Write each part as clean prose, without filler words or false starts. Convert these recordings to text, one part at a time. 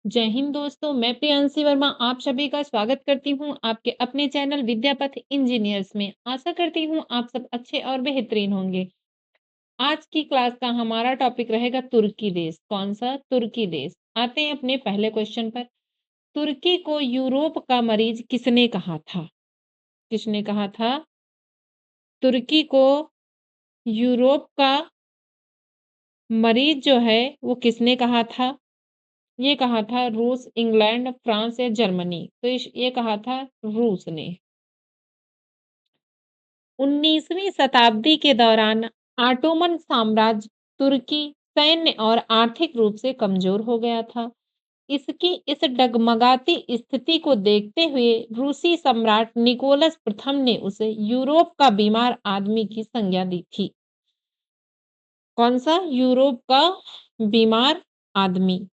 जय हिंद दोस्तों, मैं प्रियांशी वर्मा आप सभी का स्वागत करती हूँ आपके अपने चैनल विद्यापथ इंजीनियर्स में। आशा करती हूँ आप सब अच्छे और बेहतरीन होंगे। आज की क्लास का हमारा टॉपिक रहेगा तुर्की देश। कौन सा? तुर्की देश। आते हैं अपने पहले क्वेश्चन पर। तुर्की को यूरोप का मरीज किसने कहा था? किसने कहा था? तुर्की को यूरोप का मरीज जो है वो किसने कहा था? ये कहा था रूस, इंग्लैंड, फ्रांस या जर्मनी। तो ये कहा था रूस ने। 19वीं शताब्दी के दौरान ऑटोमन साम्राज्य तुर्की सैन्य और आर्थिक रूप से कमजोर हो गया था। इसकी इस डगमगाती स्थिति को देखते हुए रूसी सम्राट निकोलस प्रथम ने उसे यूरोप का बीमार आदमी की संज्ञा दी थी। कौन सा? यूरोप का बीमार आदमी।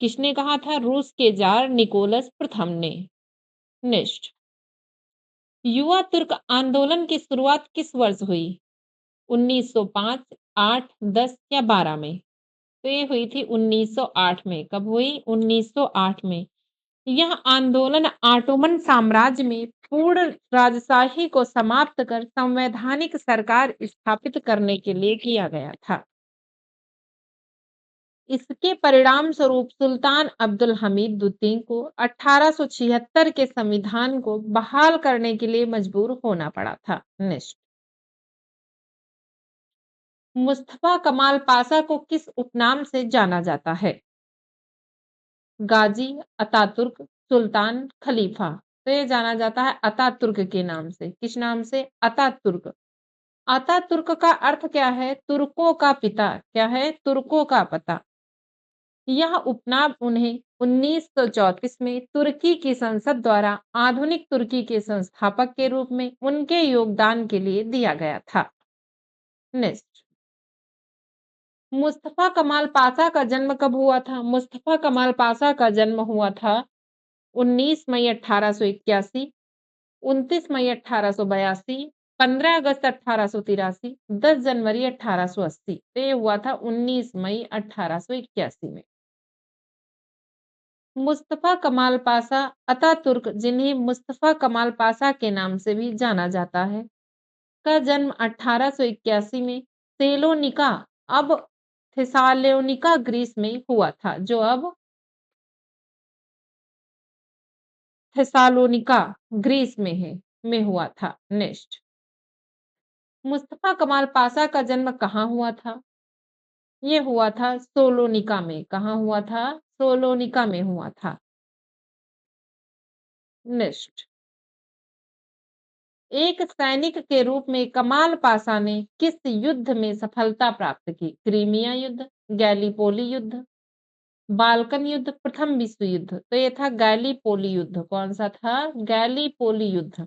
किसने कहा था? रूस के जार निकोलस प्रथम ने। नेक्स्ट, युवा तुर्क आंदोलन की शुरुआत किस वर्ष हुई? 1905, 8, 10 या 12 में? तो ये हुई थी 1908 में। कब हुई? 1908 में। यह आंदोलन ऑटोमन साम्राज्य में पूर्ण राजशाही को समाप्त कर संवैधानिक सरकार स्थापित करने के लिए किया गया था। इसके परिणाम स्वरूप सुल्तान अब्दुल हमीद द्वितीय को 1876 के संविधान को बहाल करने के लिए मजबूर होना पड़ा था। नेक्स्ट, मुस्तफा कमाल पाशा को किस उपनाम से जाना जाता है? गाजी, अतातुर्क, सुल्तान, खलीफा। तो ये जाना जाता है अतातुर्क के नाम से। किस नाम से? अतातुर्क। अतातुर्क का अर्थ क्या है? तुर्कों का पिता। क्या है? तुर्कों का पिता। यह उपनाम उन्हें 1934 में तुर्की की संसद द्वारा आधुनिक तुर्की के संस्थापक के रूप में उनके योगदान के लिए दिया गया था। नेक्स्ट, मुस्तफा कमाल पाशा का जन्म कब हुआ था? मुस्तफा कमाल पाशा का जन्म हुआ था 19 मई 1881, 29 मई 1882, 15 अगस्त 1883, 10 जनवरी 1880। तो ये हुआ था 19 मई 1881 में। मुस्तफा कमाल पाशा अतातुर्क, जिन्हें मुस्तफा कमाल पाशा के नाम से भी जाना जाता है, का जन्म 1881 में सेलोनिका, अब थेसालोनिका ग्रीस में हुआ था, जो अब थेसालोनिका ग्रीस में है, में हुआ था। नेक्स्ट, मुस्तफा कमाल पाशा का जन्म कहाँ हुआ था? ये हुआ था सोलोनिका में। कहाँ हुआ था? सोलोनिका में हुआ था। नेक्स्ट, एक सैनिक के रूप में कमाल पाशा ने किस युद्ध में सफलता प्राप्त की? क्रीमिया युद्ध, गैलीपोली युद्ध, बाल्कन युद्ध, प्रथम विश्व युद्ध। तो ये था गैलीपोली युद्ध। कौन सा था? गैलीपोली युद्ध।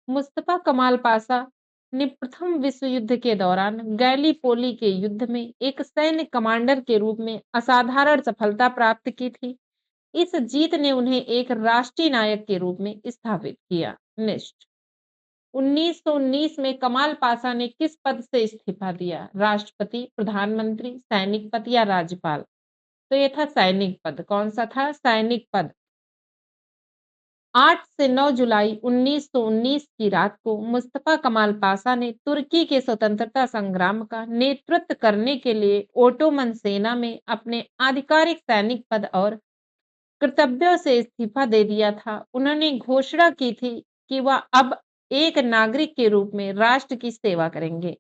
मुस्तफा कमाल पाशा ने प्रथम विश्व युद्ध के दौरान गैलीपोली के युद्ध में एक सैन्य कमांडर के रूप में असाधारण सफलता प्राप्त की थी। इस जीत ने उन्हें एक राष्ट्रीय नायक के रूप में स्थापित किया। नेक्स्ट, 1919 में कमाल पाशा ने किस पद से इस्तीफा दिया? राष्ट्रपति, प्रधानमंत्री, सैनिक पद या राज्यपाल? तो ये था सैनिक पद। कौन सा था? सैनिक पद। 8 से 9 जुलाई 1919 की रात को मुस्तफा कमाल पाशा ने तुर्की के स्वतंत्रता संग्राम का नेतृत्व करने के लिए ओटोमन सेना में अपने आधिकारिक सैनिक पद और कर्तव्यों से इस्तीफा दे दिया था। उन्होंने घोषणा की थी कि वह अब एक नागरिक के रूप में राष्ट्र की सेवा करेंगे।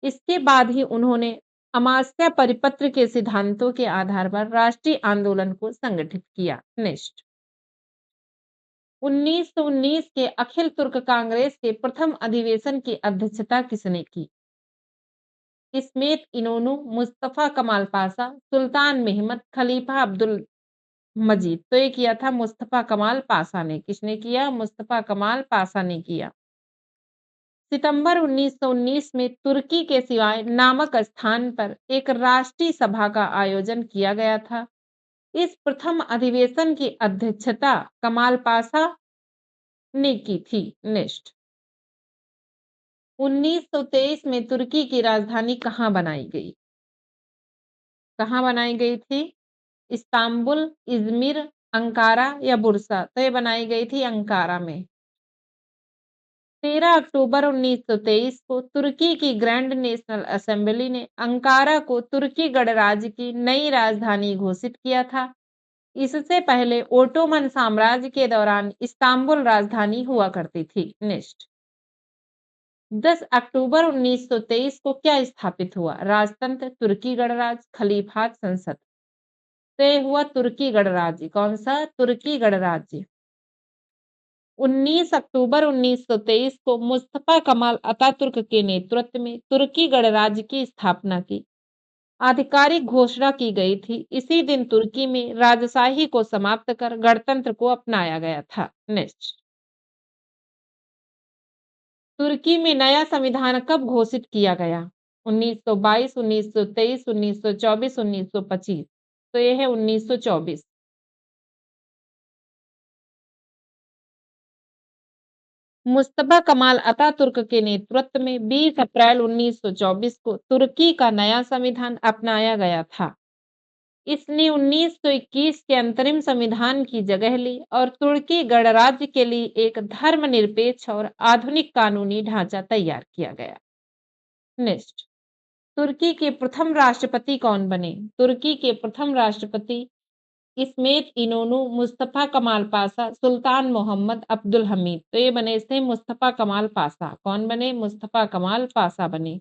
इसके बाद ही उन्होंने अमास्या परिपत्र के सिद्धांतों के आधार पर राष्ट्रीय आंदोलन को संगठित किया। नेक्स्ट, 1919 के अखिल तुर्क कांग्रेस के प्रथम अधिवेशन की अध्यक्षता किसने की? इस्मेत इनोनू, मुस्तफा कमाल पाशा, सुल्तान मेहमद, खलीफा अब्दुल मजीद। तो ये किया था मुस्तफा कमाल पाशा ने। किसने किया? मुस्तफा कमाल पाशा ने किया। सितंबर 1919 में तुर्की के सिवाय नामक स्थान पर एक राष्ट्रीय सभा का आयोजन किया गया था। इस प्रथम अधिवेशन की अध्यक्षता कमाल पाशा ने की थी। नेक्स्ट, 1923 में तुर्की की राजधानी कहाँ बनाई गई? कहाँ बनाई गई थी? इस्तांबुल, इज़मिर, अंकारा या बुर्सा? तो ये बनाई गई थी अंकारा में। 13 अक्टूबर 1923 को तुर्की की ग्रैंड नेशनल असेंबली ने अंकारा को तुर्की गणराज्य की नई राजधानी घोषित किया था। इससे पहले ओटोमन साम्राज्य के दौरान इस्तांबुल राजधानी हुआ करती थी। नेक्स्ट, 10 अक्टूबर 1923 को क्या स्थापित हुआ? राजतंत्र, तुर्की गणराज्य, खलीफात, संसद? तो ये हुआ तुर्की गणराज्य। कौन सा? तुर्की गणराज्य। 19 अक्टूबर 1923 को मुस्तफा कमाल अतातुर्क के नेतृत्व में तुर्की गणराज्य की स्थापना की आधिकारिक घोषणा की गई थी। इसी दिन तुर्की में राजशाही को समाप्त कर गणतंत्र को अपनाया गया था। नेक्स्ट, तुर्की में नया संविधान कब घोषित किया गया? 1922, 1923, 1924, 1925? तो यह है 1924। मुस्तफा कमाल अतातुर्क के नेतृत्व में 20 अप्रैल 1924 को तुर्की का नया संविधान अपनाया गया था। इसने 1921 के अंतरिम संविधान की जगह ली और तुर्की गणराज्य के लिए एक धर्मनिरपेक्ष और आधुनिक कानूनी ढांचा तैयार किया गया। नेक्स्ट, तुर्की के प्रथम राष्ट्रपति कौन बने? तुर्की के प्रथम राष्ट्रपति इस्मेत इनोनू, मुस्तफा कमाल पाशा, सुल्तान मोहम्मद अब्दुल हमीद? तो ये बने थे मुस्तफा कमाल पाशा। कौन बने? मुस्तफा कमाल पाशा बने।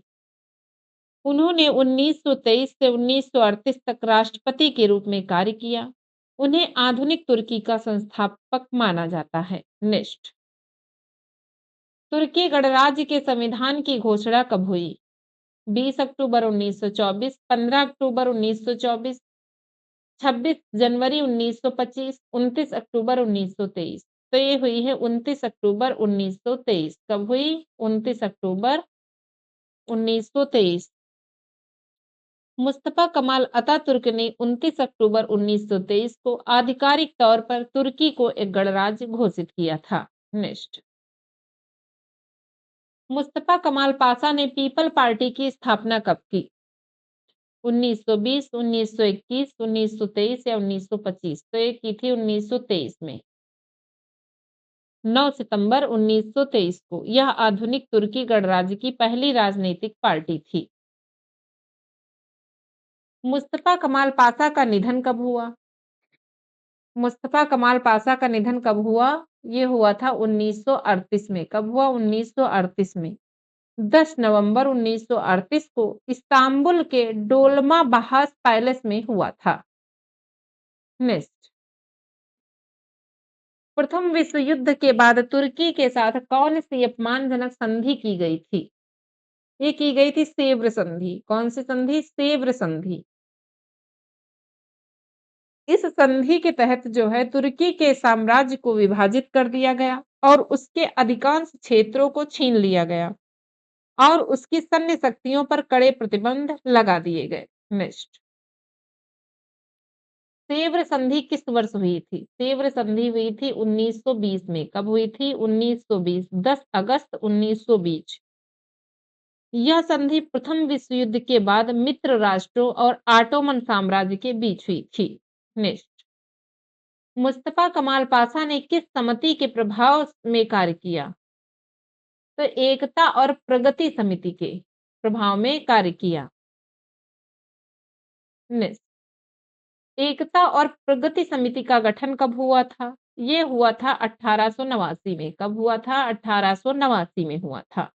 उन्होंने 1923 से 1938 तक राष्ट्रपति के रूप में कार्य किया। उन्हें आधुनिक तुर्की का संस्थापक माना जाता है। नेक्स्ट, तुर्की गणराज्य के संविधान की घोषणा कब हुई? 20 अक्टूबर 1924, 15 अक्टूबर 1924, 26 जनवरी 1925, 29 अक्टूबर 1923? तो ये हुई है 29 अक्टूबर 1923। कब हुई? 29 अक्टूबर 1923। मुस्तफा कमाल अतातुर्क ने 29 अक्टूबर 1923 को आधिकारिक तौर पर तुर्की को एक गणराज्य घोषित किया था। नेक्स्ट, मुस्तफा कमाल पाशा ने पीपल पार्टी की स्थापना कब की? 1920, 1921, 1923 या 1925? तो ये की थी 1923 में। 9 सितंबर 1923 को यह आधुनिक तुर्की गणराज्य की पहली राजनीतिक पार्टी थी। मुस्तफा कमाल पाशा का निधन कब हुआ? मुस्तफा कमाल पाशा का निधन कब हुआ? ये हुआ था 1938 में। कब हुआ? 1938 में। 10 नवंबर 1938 को इस्तांबुल के डोलमा बहास पैलेस में हुआ था। नेक्स्ट, प्रथम विश्व युद्ध के बाद तुर्की के साथ कौन सी अपमानजनक संधि की गई थी? ये की गई थी सेव्र संधि। कौन सी संधि? सेव्र संधि। इस संधि के तहत जो है तुर्की के साम्राज्य को विभाजित कर दिया गया और उसके अधिकांश क्षेत्रों को छीन लिया गया और उसकी सैन्य शक्तियों पर कड़े प्रतिबंध लगा दिए गए। नेक्स्ट, सेव्र संधि किस वर्ष हुई थी? सेव्र संधि हुई थी 1920 में। कब हुई थी? 1920, 10 अगस्त 1920। यह संधि प्रथम विश्व युद्ध के बाद मित्र राष्ट्रों और ऑटोमन साम्राज्य के बीच हुई थी। नेक्स्ट, मुस्तफा कमाल पाशा ने किस समिति के प्रभाव में कार्य किया? तो एकता और प्रगति समिति के प्रभाव में कार्य किया। नेक्स्ट, एकता और प्रगति समिति का गठन कब हुआ था? ये हुआ था 1889 में। कब हुआ था? 1889 में हुआ था।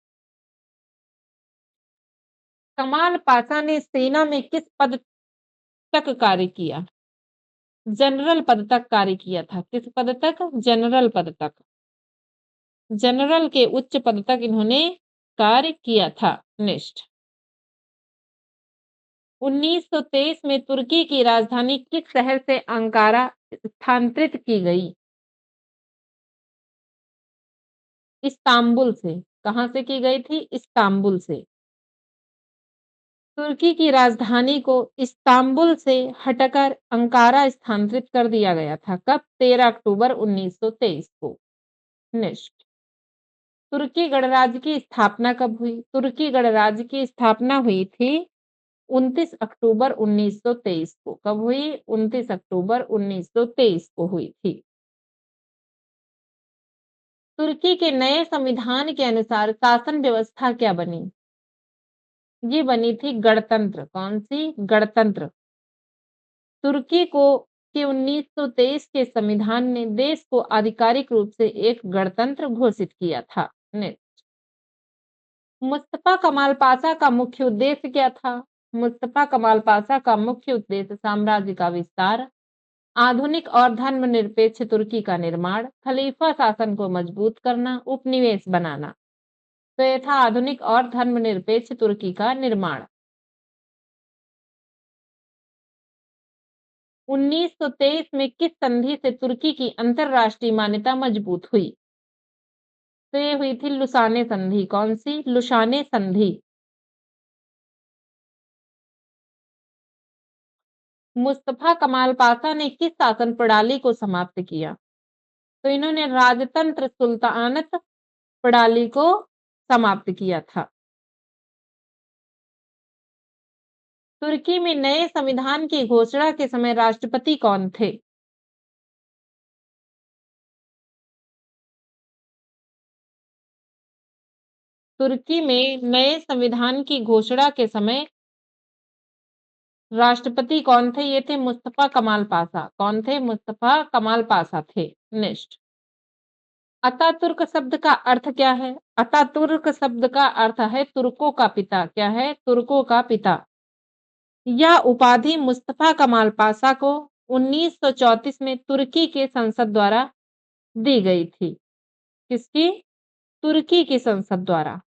कमाल पाशा ने सेना में किस पद तक कार्य किया? जनरल पद तक कार्य किया था। किस पद तक? जनरल पद तक। जनरल के उच्च पद तक इन्होंने कार्य किया था। नेक्स्ट, 1923 में तुर्की की राजधानी किस शहर से अंकारा स्थानांतरित की गई? इस्तांबुल से। कहां से की गई थी? इस्तांबुल से। तुर्की की राजधानी को इस्तांबुल से हटकर अंकारा स्थानांतरित कर दिया गया था। कब? 13 अक्टूबर 1923 को। नेक्स्ट, तुर्की गणराज्य की स्थापना कब हुई? तुर्की गणराज्य की स्थापना हुई थी 29 अक्टूबर 1923 को। कब हुई? 29 अक्टूबर 1923 को हुई थी। तुर्की के नए संविधान के अनुसार शासन व्यवस्था क्या बनी? ये बनी थी गणतंत्र। कौन-सी? गणतंत्र। तुर्की को के 1923 के संविधान ने देश को आधिकारिक रूप से एक गणतंत्र घोषित किया था। ने मुस्तफा कमाल पाशा का मुख्य उद्देश्य क्या था? मुस्तफा कमाल पाशा का मुख्य उद्देश्य साम्राज्य का विस्तार, आधुनिक और धर्मनिरपेक्ष तुर्की का निर्माण, खलीफा शासन को मजबूत करना, उपनिवेश बनाना। तो ये था आधुनिक और धर्मनिरपेक्ष तुर्की का निर्माण। 1923 में किस संधि से तुर्की की अंतर्राष्ट्रीय मान्यता मजबूत हुई? तो ये हुई थी लुसाने संधि। कौन-सी? लुसाने संधि। मुस्तफा कमाल पाशा ने किस शासन प्रणाली को समाप्त किया? तो इन्होंने राजतंत्र सुल्तानत प्रणाली को समाप्त किया था। तुर्की में नए संविधान की घोषणा के समय राष्ट्रपति कौन थे? तुर्की में नए संविधान की घोषणा के समय राष्ट्रपति कौन थे? ये थे मुस्तफा कमाल पाशा। कौन थे? मुस्तफा कमाल पाशा थे। नेक्स्ट, अतातुर्क शब्द का अर्थ क्या है? अतातुर्क शब्द का अर्थ है तुर्कों का पिता। क्या है? तुर्कों का पिता। यह उपाधि मुस्तफा कमाल पाशा को 1934 में तुर्की के संसद द्वारा दी गई थी। किसकी? तुर्की की संसद द्वारा।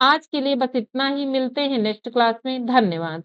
आज के लिए बस इतना ही। मिलते हैं नेक्स्ट क्लास में। धन्यवाद।